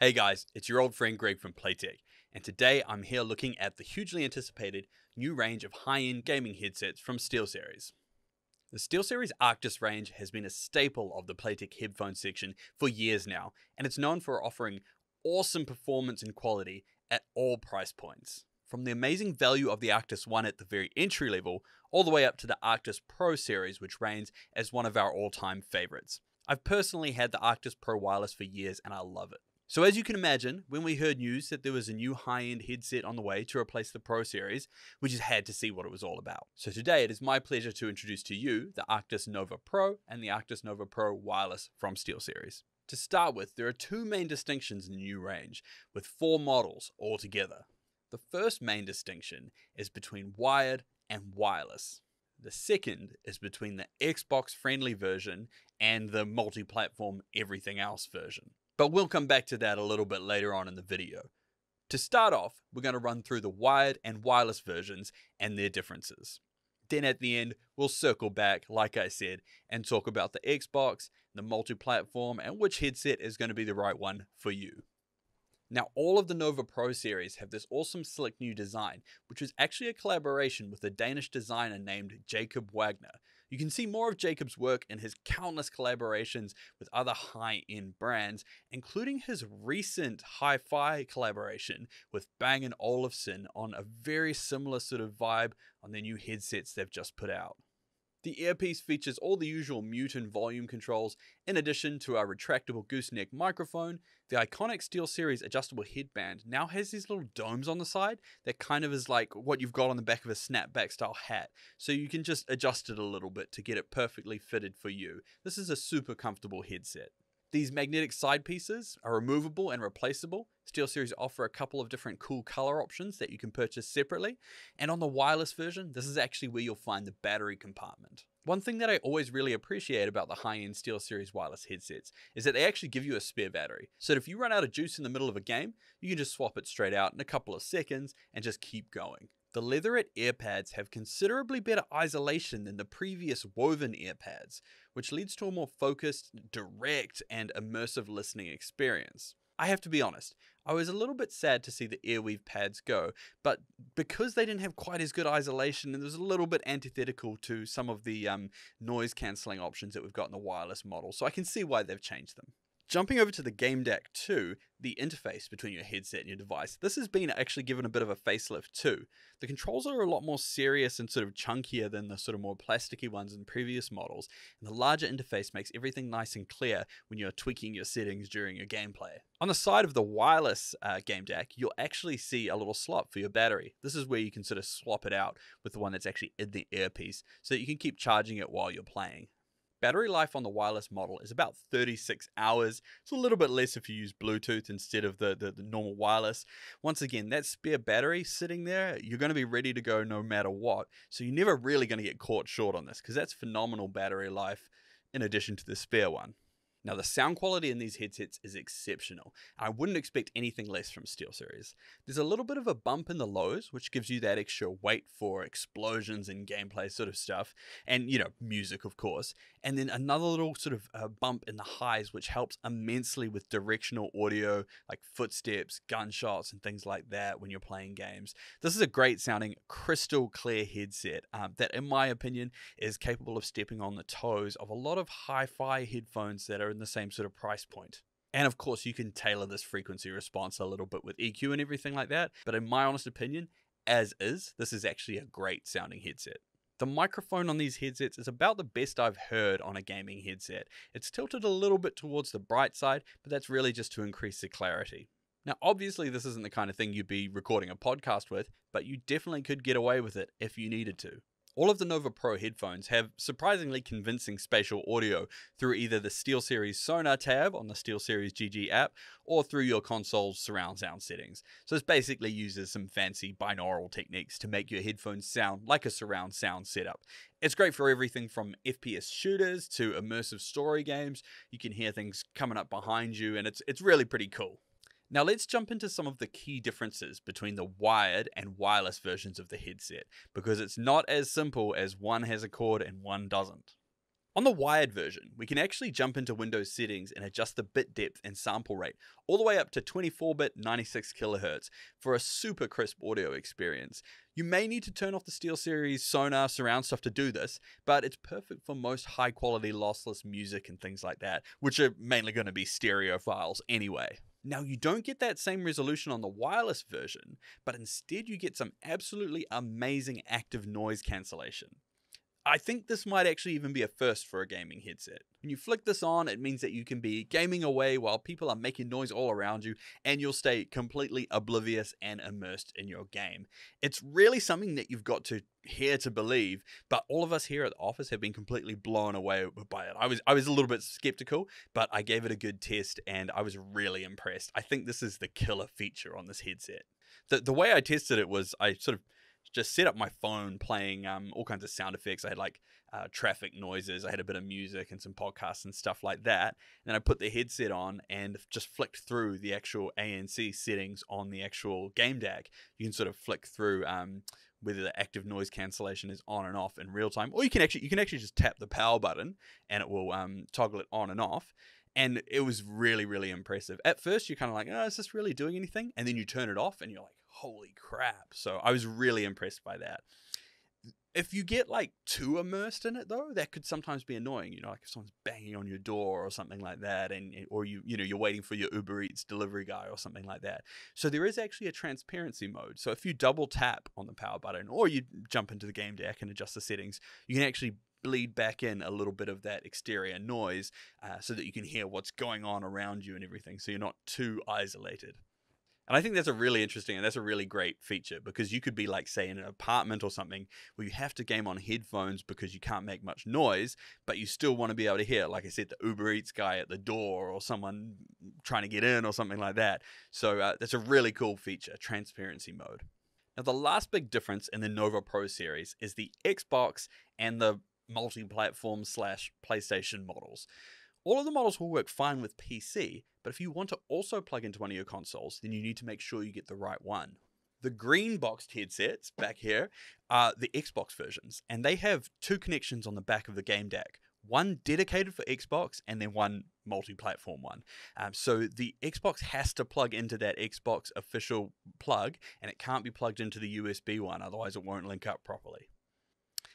Hey guys, it's your old friend Greg from Playtech, and today I'm here looking at the hugely anticipated new range of high-end gaming headsets from Steelseries. The Steelseries Arctis range has been a staple of the Playtech headphone section for years now, and it's known for offering awesome performance and quality at all price points. From the amazing value of the Arctis One at the very entry level, all the way up to the Arctis Pro series, which reigns as one of our all-time favorites. I've personally had the Arctis Pro Wireless for years and I love it. So as you can imagine, when we heard news that there was a new high-end headset on the way to replace the Pro series, we just had to see what it was all about. So today it is my pleasure to introduce to you the Arctis Nova Pro and the Arctis Nova Pro Wireless from Steelseries. To start with, there are two main distinctions in the new range, with 4 models altogether. The first main distinction is between wired and wireless. The second is between the Xbox-friendly version and the multi-platform everything else version. But we'll come back to that a little bit later on in the video. To start off, we're going to run through the wired and wireless versions and their differences. Then at the end, we'll circle back, like I said, and talk about the Xbox, the multi-platform, and which headset is going to be the right one for you. Now, all of the Nova Pro series have this awesome slick new design, which was actually a collaboration with a Danish designer named Jacob Wagner. You can see more of Jacob's work in his countless collaborations with other high-end brands, including his recent hi-fi collaboration with Bang & Olufsen on a very similar sort of vibe on their new headsets they've just put out. The Earpiece features all the usual mute and volume controls, in addition to our retractable gooseneck microphone. The iconic Steelseries adjustable headband now has these little domes on the side that kind of is like what you've got on the back of a snapback style hat, so you can just adjust it a little bit to get it perfectly fitted for you. This is a super comfortable headset. These magnetic side pieces are removable and replaceable. Steelseries offer a couple of different cool color options that you can purchase separately. And on the wireless version, this is actually where you'll find the battery compartment. One thing that I always really appreciate about the high-end Steelseries wireless headsets is that they actually give you a spare battery. So that if you run out of juice in the middle of a game, you can just swap it straight out in a couple of seconds and just keep going. The leatherette earpads have considerably better isolation than the previous woven earpads, which leads to a more focused, direct, and immersive listening experience. I have to be honest, I was a little bit sad to see the Airweave pads go, but because they didn't have quite as good isolation, and it was a little bit antithetical to some of the noise cancelling options that we've got in the wireless model, so I can see why they've changed them. Jumping over to the Game Deck 2, the interface between your headset and your device, this has been actually given a bit of a facelift too. The controls are a lot more serious and sort of chunkier than the sort of more plasticky ones in previous models, and the larger interface makes everything nice and clear when you're tweaking your settings during your gameplay. On the side of the wireless Game Deck, you'll actually see a little slot for your battery. This is where you can sort of swap it out with the one that's actually in the earpiece, so that you can keep charging it while you're playing. Battery life on the wireless model is about 36 hours. It's a little bit less if you use Bluetooth instead of the normal wireless. Once again, that spare battery sitting there, you're going to be ready to go no matter what. So you're never really going to get caught short on this because that's phenomenal battery life in addition to the spare one. Now, the sound quality in these headsets is exceptional. I wouldn't expect anything less from Steelseries. There's a little bit of a bump in the lows, which gives you that extra weight for explosions and gameplay sort of stuff, and, music, of course. And then another little sort of bump in the highs, which helps immensely with directional audio, like footsteps, gunshots, and things like that when you're playing games. This is a great sounding, crystal clear headset that, in my opinion, is capable of stepping on the toes of a lot of hi-fi headphones that are in the same sort of price point. And of course, you can tailor this frequency response a little bit with EQ and everything like that, but in my honest opinion, as is, this is actually a great sounding headset. The microphone on these headsets is about the best I've heard on a gaming headset. It's tilted a little bit towards the bright side, but that's really just to increase the clarity. Now, obviously, this isn't the kind of thing you'd be recording a podcast with, but you definitely could get away with it if you needed to. All of the Nova Pro headphones have surprisingly convincing spatial audio through either the Steelseries Sonar tab on the Steelseries GG app or through your console's surround sound settings. So this basically uses some fancy binaural techniques to make your headphones sound like a surround sound setup. It's great for everything from FPS shooters to immersive story games. You can hear things coming up behind you, and it's really pretty cool. Now let's jump into some of the key differences between the wired and wireless versions of the headset, because it's not as simple as one has a cord and one doesn't. On the wired version, we can actually jump into Windows settings and adjust the bit depth and sample rate all the way up to 24-bit 96 kHz for a super crisp audio experience. You may need to turn off the Steelseries Sonar surround stuff to do this, but it's perfect for most high quality lossless music and things like that, which are mainly going to be stereo files anyway. Now, you don't get that same resolution on the wireless version, but instead you get some absolutely amazing active noise cancellation. I think this might actually even be a first for a gaming headset. When you flick this on, it means that you can be gaming away while people are making noise all around you, and you'll stay completely oblivious and immersed in your game. It's really something that you've got to hear to believe, but all of us here at the office have been completely blown away by it. I was a little bit skeptical, but I gave it a good test and I was really impressed. I think this is the killer feature on this headset. The way I tested it was I sort of just set up my phone playing all kinds of sound effects. I had like traffic noises, I had a bit of music and some podcasts and stuff like that. And then I put the headset on and just flicked through the actual ANC settings on the actual game DAC. You can sort of flick through whether the active noise cancellation is on and off in real time, or you can actually just tap the power button and it will toggle it on and off. And it was really, really impressive. At first, you're kind of like, oh, is this really doing anything? And then you turn it off and you're like, holy crap. So I was really impressed by that. If you get like too immersed in it though, that could sometimes be annoying. You know, like if someone's banging on your door or something like that, or you're waiting for your Uber Eats delivery guy or something like that. So there is actually a transparency mode. So if you double tap on the power button or you jump into the game deck and adjust the settings, you can actually bleed back in a little bit of that exterior noise so that you can hear what's going on around you and everything, so you're not too isolated. And I think that's a really interesting and that's a really great feature, because you could be like, say, in an apartment or something where you have to game on headphones because you can't make much noise, but you still want to be able to hear, like I said, the Uber Eats guy at the door or someone trying to get in or something like that. So that's a really cool feature, transparency mode. Now, the last big difference in the Nova Pro series is the Xbox and the multi-platform / PlayStation models. All of the models will work fine with PC, but if you want to also plug into one of your consoles, then you need to make sure you get the right one. The green boxed headsets back here are the Xbox versions, and they have two connections on the back of the game DAC. One dedicated for Xbox and then one multi-platform one. So the Xbox has to plug into that Xbox official plug, and it can't be plugged into the USB one, otherwise it won't link up properly.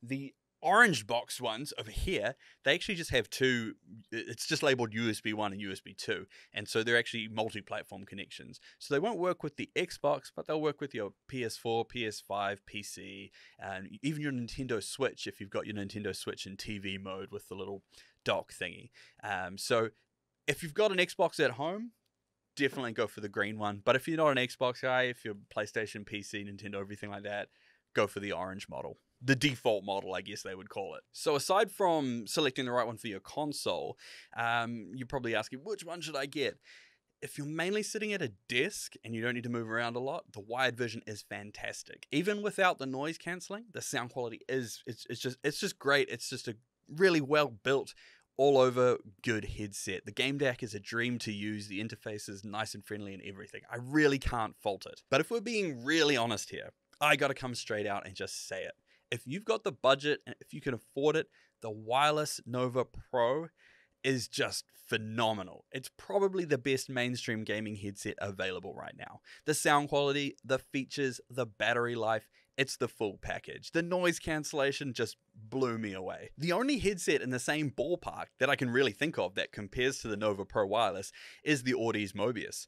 The orange box ones over here, they actually just have two, it's just labeled USB 1 and USB 2, and so they're actually multi-platform connections. So they won't work with the Xbox, but they'll work with your PS4, PS5, PC, and even your Nintendo Switch if you've got your Nintendo Switch in TV mode with the little dock thingy. So if you've got an Xbox at home, definitely go for the green one. But if you're not an Xbox guy, if you're PlayStation, PC, Nintendo, everything like that, go for the orange model. The default model, I guess they would call it. So aside from selecting the right one for your console, you're probably asking, which one should I get? If you're mainly sitting at a desk and you don't need to move around a lot, the wired version is fantastic. Even without the noise cancelling, the sound quality it's just great. It's just a really well built, all over good headset. The game DAC is a dream to use. The interface is nice and friendly and everything. I really can't fault it. But if we're being really honest here, I gotta come straight out and just say it. If you've got the budget and if you can afford it, the wireless Nova Pro is just phenomenal. It's probably the best mainstream gaming headset available right now. The sound quality, the features, the battery life, it's the full package. The noise cancellation just blew me away. The only headset in the same ballpark that I can really think of that compares to the Nova Pro Wireless is the Arctis Mobius.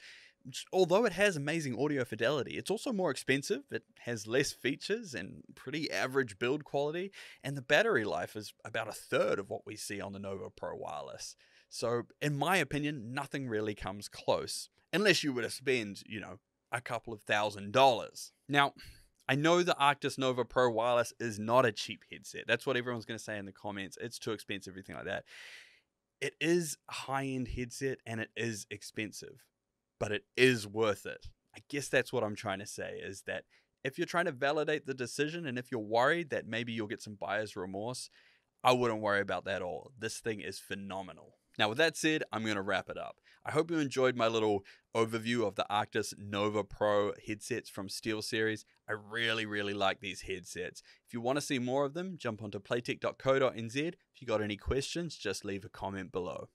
Although it has amazing audio fidelity, it's also more expensive, it has less features and pretty average build quality, and the battery life is about a third of what we see on the Nova Pro Wireless. So, in my opinion, nothing really comes close, unless you were to spend, a couple of $1,000s. Now, I know the Arctis Nova Pro Wireless is not a cheap headset. That's what everyone's going to say in the comments. It's too expensive, everything like that. It is a high-end headset, and it is expensive. But it is worth it. I guess that's what I'm trying to say, is that if you're trying to validate the decision and if you're worried that maybe you'll get some buyer's remorse, I wouldn't worry about that at all. This thing is phenomenal. Now, with that said, I'm going to wrap it up. I hope you enjoyed my little overview of the Arctis Nova Pro headsets from Steelseries. I really like these headsets. If you want to see more of them, jump onto playtech.co.nz. If you got any questions, just leave a comment below.